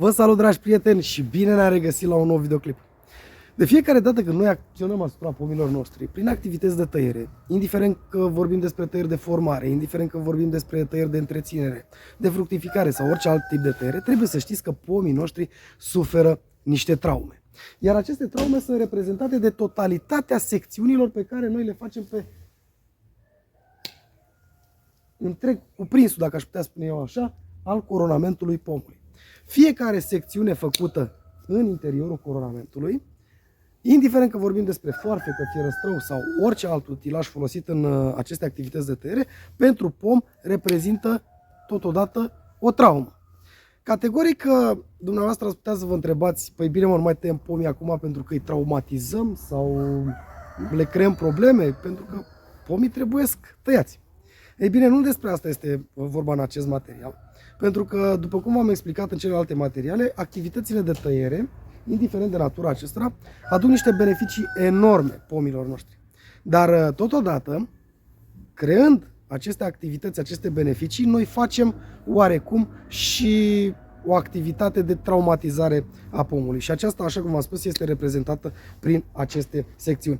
Vă salut, dragi prieteni, și bine ne-am regăsit la un nou videoclip. De fiecare dată când noi acționăm asupra pomilor noștri, prin activități de tăiere, indiferent că vorbim despre tăieri de formare, indiferent că vorbim despre tăieri de întreținere, de fructificare sau orice alt tip de tăiere, trebuie să știți că pomii noștri suferă niște traume. Iar aceste traume sunt reprezentate de totalitatea secțiunilor pe care noi le facem pe întreg cuprinsul, dacă aș putea spune eu așa, al coronamentului pomului. Fiecare secțiune făcută în interiorul coronamentului, indiferent că vorbim despre foarfecă, fierăstrău sau orice alt utilaj folosit în aceste activități de tăiere, pentru pom reprezintă totodată o traumă. Categoric, dumneavoastră ați putea să vă întrebați, păi bine mă, nu mai tăiem pomii acum pentru că îi traumatizăm sau le creăm probleme, pentru că pomii trebuiesc tăiați. Ei bine, nu despre asta este vorba în acest material, pentru că, după cum v-am explicat în celelalte materiale, activitățile de tăiere, indiferent de natura acestora, aduc niște beneficii enorme pomilor noștri. Dar, totodată, creând aceste activități, aceste beneficii, noi facem oarecum și o activitate de traumatizare a pomului. Și aceasta, așa cum v-am spus, este reprezentată prin aceste secțiuni.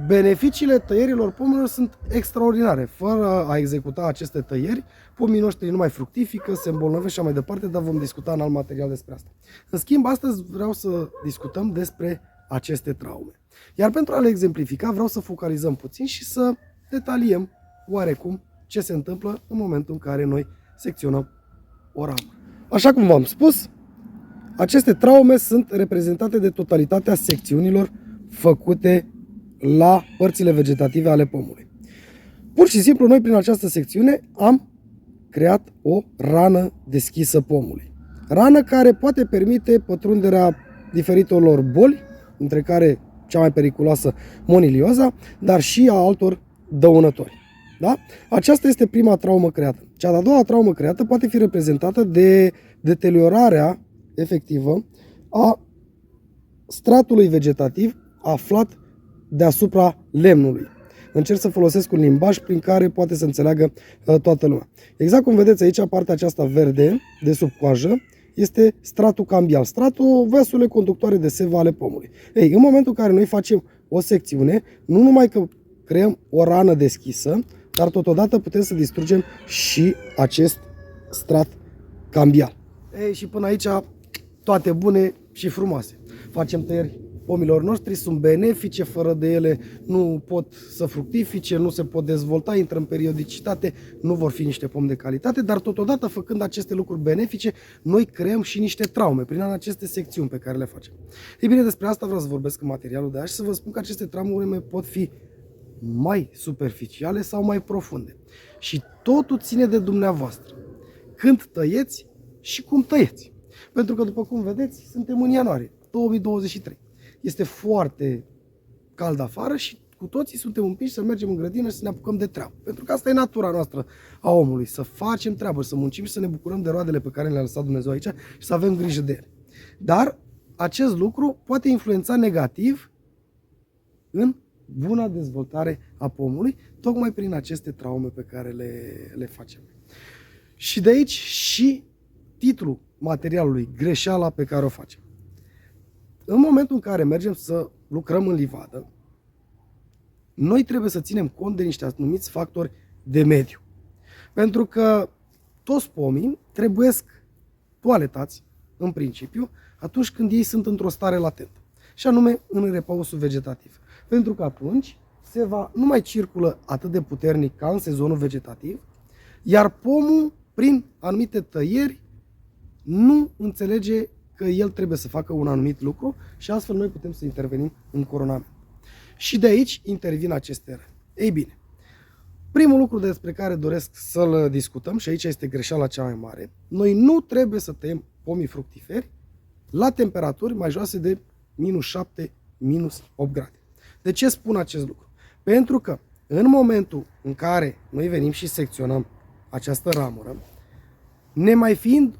Beneficiile tăierilor pomilor sunt extraordinare. Fără a executa aceste tăieri, pomii noștri nu mai fructifică, se îmbolnăvesc și așa mai departe, dar vom discuta în alt material despre asta. În schimb, astăzi vreau să discutăm despre aceste traume. Iar pentru a le exemplifica, vreau să focalizăm puțin și să detaliem oarecum ce se întâmplă în momentul în care noi secționăm o ramă. Așa cum v-am spus, aceste traume sunt reprezentate de totalitatea secțiunilor făcute la părțile vegetative ale pomului. Pur și simplu, noi prin această secțiune am creat o rană deschisă pomului. Rană care poate permite pătrunderea diferitelor boli, între care cea mai periculoasă monilioza, dar și a altor dăunători. Da? Aceasta este prima traumă creată. Cea de-a doua traumă creată poate fi reprezentată de deteriorarea efectivă a stratului vegetativ aflat deasupra lemnului. Încerc să folosesc un limbaj prin care poate să înțeleagă toată lumea. Exact cum vedeți aici, partea aceasta verde de sub coajă este stratul cambial, stratul vasule conductoare de sevă ale pomului. Ei, în momentul în care noi facem o secțiune, nu numai că creăm o rană deschisă, dar totodată putem să distrugem și acest strat cambial. Ei, și până aici toate bune și frumoase. Facem tăieri pomilor noștri, sunt benefice, fără de ele nu pot să fructifice, nu se pot dezvolta, intră în periodicitate, nu vor fi niște pomi de calitate, dar totodată, făcând aceste lucruri benefice, noi creăm și niște traume prin aceste secțiuni pe care le facem. Ei bine, despre asta vreau să vorbesc în materialul de azi și să vă spun că aceste traume pot fi mai superficiale sau mai profunde. Și totul ține de dumneavoastră. Când tăieți și cum tăieți. Pentru că, după cum vedeți, suntem în ianuarie 2023. Este foarte cald afară și cu toții suntem împinși să mergem în grădină și să ne apucăm de treabă. Pentru că asta e natura noastră a omului, să facem treabă, să muncim și să ne bucurăm de roadele pe care le-a lăsat Dumnezeu aici și să avem grijă de ele. Dar acest lucru poate influența negativ în buna dezvoltare a pomului, tocmai prin aceste traume pe care le facem. Și de aici și titlul materialului, greșeala pe care o facem. În momentul în care mergem să lucrăm în livadă, noi trebuie să ținem cont de niște anumiți factori de mediu. Pentru că toți pomii trebuiesc toaletați, în principiu, atunci când ei sunt într-o stare latentă. Și anume în repausul vegetativ. Pentru că atunci nu mai circulă atât de puternic ca în sezonul vegetativ, iar pomul, prin anumite tăieri, nu înțelege că el trebuie să facă un anumit lucru și astfel noi putem să intervenim în coronament. Și de aici intervin aceste răni. Ei bine, primul lucru despre care doresc să-l discutăm, și aici este greșeala cea mai mare, noi nu trebuie să tăiem pomii fructiferi la temperaturi mai joase de minus 7, minus 8 grade. De ce spun acest lucru? Pentru că în momentul în care noi venim și secționăm această ramură, nemai fiind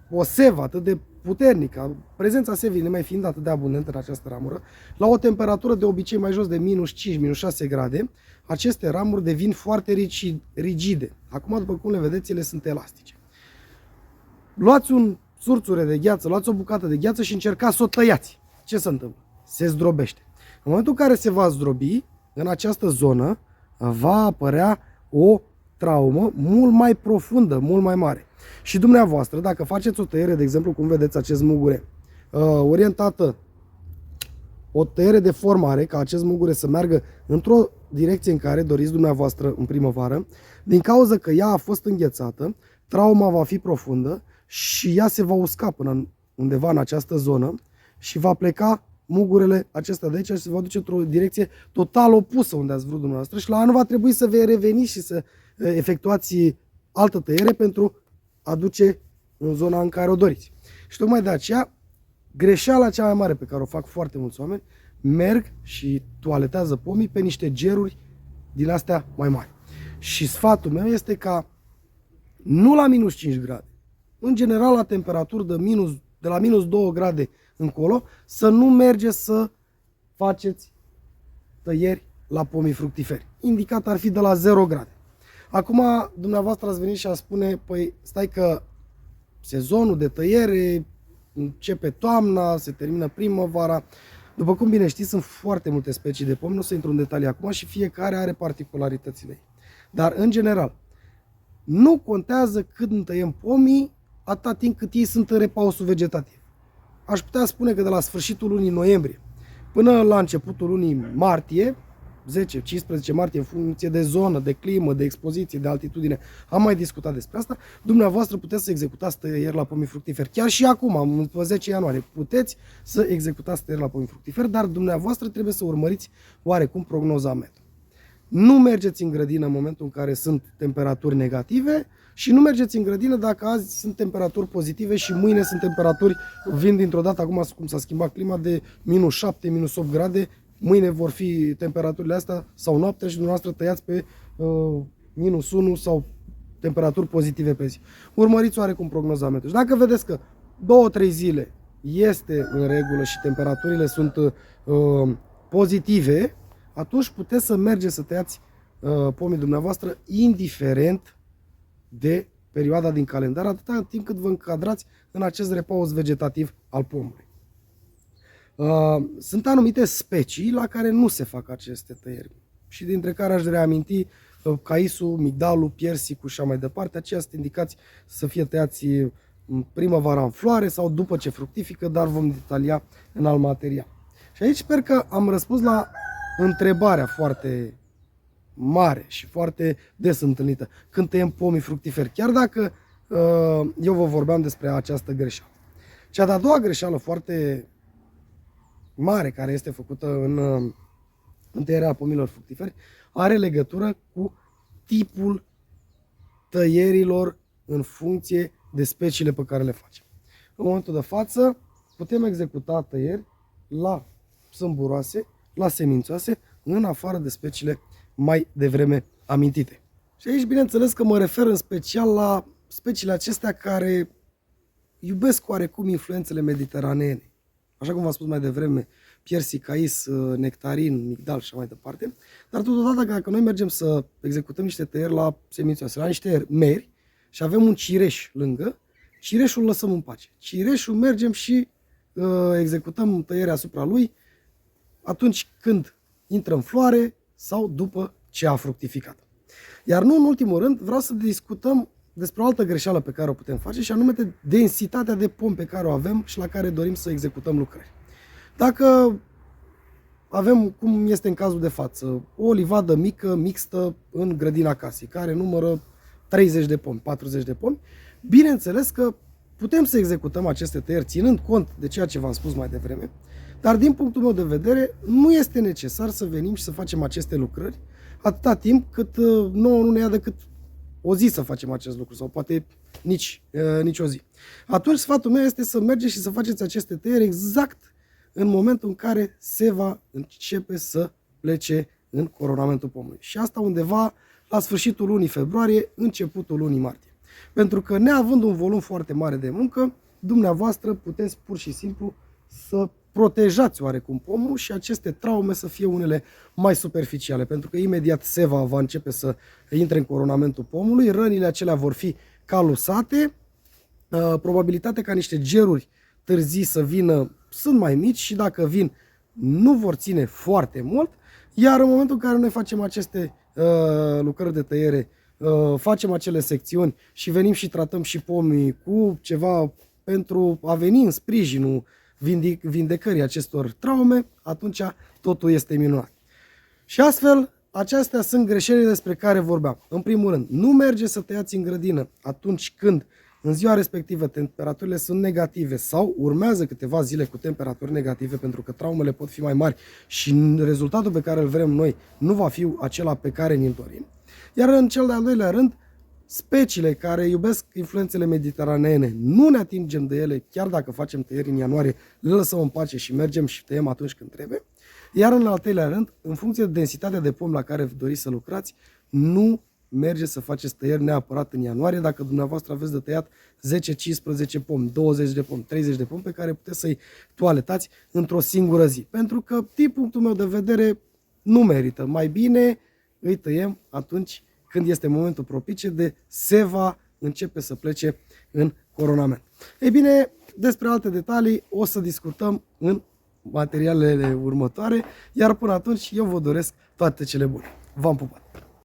o sevă atât de puternică, prezența sevii nemai fiind atât de abundentă în această ramură, la o temperatură de obicei mai jos de minus 5, minus 6 grade, aceste ramuri devin foarte rigide. Acum, după cum le vedeți, ele sunt elastice. Luați un surțure de gheață, luați o bucată de gheață și încercați să o tăiați. Ce se întâmplă? Se zdrobește. În momentul în care se va zdrobi, în această zonă va apărea o traumă mult mai profundă, mult mai mare. Și dumneavoastră, dacă faceți o tăiere, de exemplu, cum vedeți acest mugure, orientată, o tăiere de formare, ca acest mugure să meargă într-o direcție în care doriți dumneavoastră în primăvară, din cauza că ea a fost înghețată, trauma va fi profundă și ea se va usca până undeva în această zonă și va pleca mugurele acestea de aici și se va duce într-o direcție total opusă unde ați vrut dumneavoastră și la anul va trebui să vei reveni și să efectuați altă tăiere pentru a duce în zona în care o doriți. Și tocmai de aceea, greșeala cea mai mare pe care o fac foarte mulți oameni, merg și toaletează pomii pe niște geruri din astea mai mari. Și sfatul meu este ca nu la minus 5 grade, în general la temperaturi de la minus 2 grade încolo, să nu mergeți să faceți tăieri la pomii fructiferi. Indicat ar fi de la 0 grade. Acum, dumneavoastră ați venit și ați spune, păi stai că sezonul de tăiere începe toamna, se termină primăvara. După cum bine știți, sunt foarte multe specii de pomi, nu o să intru în detalii acum și fiecare are particularitățile ei. Dar, în general, nu contează când tăiem pomii, atâta timp cât ei sunt în repausul vegetativ. Aș putea spune că de la sfârșitul lunii noiembrie până la începutul lunii martie, 10-15 martie, în funcție de zonă, de climă, de expoziție, de altitudine, am mai discutat despre asta, dumneavoastră puteți să executați tăieri la pomii fructiferi. Chiar și acum, pe 10 ianuarie, puteți să executați tăieri la pomii fructiferi, dar dumneavoastră trebuie să urmăriți oarecum prognoza meteo. Nu mergeți în grădină în momentul în care sunt temperaturi negative și nu mergeți în grădină dacă azi sunt temperaturi pozitive și mâine sunt temperaturi, vin dintr-o dată, acum cum s-a schimbat clima, de minus 7, minus 8 grade, mâine vor fi temperaturile astea sau noaptea și dumneavoastră tăiați pe minus 1 sau temperaturi pozitive pe zi. Urmăriți oarecum prognoza meteo. Și dacă vedeți că 2-3 zile este în regulă și temperaturile sunt pozitive, atunci puteți să mergeți să tăiați pomii dumneavoastră indiferent de perioada din calendar, atâta timp cât vă încadrați în acest repaus vegetativ al pomului. Sunt anumite specii la care nu se fac aceste tăieri și dintre care aș reaminti caisul, migdalul, piersicul și așa mai departe. Aceia sunt indicați să fie tăiați în primăvara în floare sau după ce fructifică, dar vom detalia în alt material. Și aici sper că am răspuns la întrebarea foarte mare și foarte des întâlnită. Când tăiem pomii fructiferi, chiar dacă eu vă vorbeam despre această greșeală. Cea de-a doua greșeală foarte mare care este făcută în tăierea pomilor fructiferi are legătură cu tipul tăierilor în funcție de speciile pe care le facem. În momentul de față putem executa tăieri la sâmburoase, la semințoase, în afară de speciile mai devreme amintite. Și aici, bineînțeles că mă refer în special la speciile acestea care iubesc oarecum influențele mediteraneene. Așa cum v-am spus mai devreme, piersic, cais, nectarin, migdal și așa mai departe. Dar totodată, dacă noi mergem să executăm niște tăieri la semințoase, la niște meri și avem un cireș lângă, cireșul lăsăm în pace. Cireșul mergem și executăm tăierea asupra lui atunci când intră în floare sau după ce a fructificat. Iar nu în ultimul rând, vreau să discutăm despre o altă greșeală pe care o putem face și anume de densitatea de pom pe care o avem și la care dorim să executăm lucrări. Dacă avem, cum este în cazul de față, o livadă mică, mixtă în grădina casei, care numără 30 de pomi, 40 de pomi, bineînțeles că putem să executăm aceste tăieri ținând cont de ceea ce v-am spus mai devreme, dar din punctul meu de vedere nu este necesar să venim și să facem aceste lucrări atâta timp cât nouă nu ne ia decât o zi să facem acest lucru sau poate nici o zi. Atunci sfatul meu este să mergeți și să faceți aceste tăieri exact în momentul în care se va începe să plece în coronamentul pomului. Și asta undeva la sfârșitul lunii februarie, începutul lunii martie. Pentru că neavând un volum foarte mare de muncă, dumneavoastră puteți pur și simplu să protejați oarecum pomul și aceste traume să fie unele mai superficiale, pentru că imediat seva va începe să intre în coronamentul pomului, rănile acelea vor fi calusate, probabilitatea ca niște geruri târzii să vină sunt mai mici și dacă vin nu vor ține foarte mult, iar în momentul în care noi facem aceste lucrări de tăiere, facem acele secțiuni și venim și tratăm și pomii cu ceva pentru a veni în sprijinul vindecării acestor traume, atunci totul este minunat. Și astfel, acestea sunt greșelile despre care vorbeam. În primul rând, nu merge să tăiați în grădină atunci când în ziua respectivă temperaturile sunt negative sau urmează câteva zile cu temperaturi negative, pentru că traumele pot fi mai mari și rezultatul pe care îl vrem noi nu va fi acela pe care ni-l dorim. Iar în cel de-al doilea rând, speciile care iubesc influențele mediteraneene, nu ne atingem de ele, chiar dacă facem tăieri în ianuarie, le lăsăm în pace și mergem și tăiem atunci când trebuie. Iar în al treilea rând, în funcție de densitatea de pom la care doriți să lucrați, nu merge să faceți tăieri neapărat în ianuarie dacă dumneavoastră aveți de tăiat 10-15 pomi, 20 de pomi, 30 de pomi pe care puteți să-i toaletați într-o singură zi. Pentru că, din punctul meu de vedere, nu merită. Mai bine îi tăiem atunci când este momentul propice de seva începe să plece în coronament. Ei bine, despre alte detalii o să discutăm în materialele următoare, iar până atunci eu vă doresc toate cele bune. V-am pupat!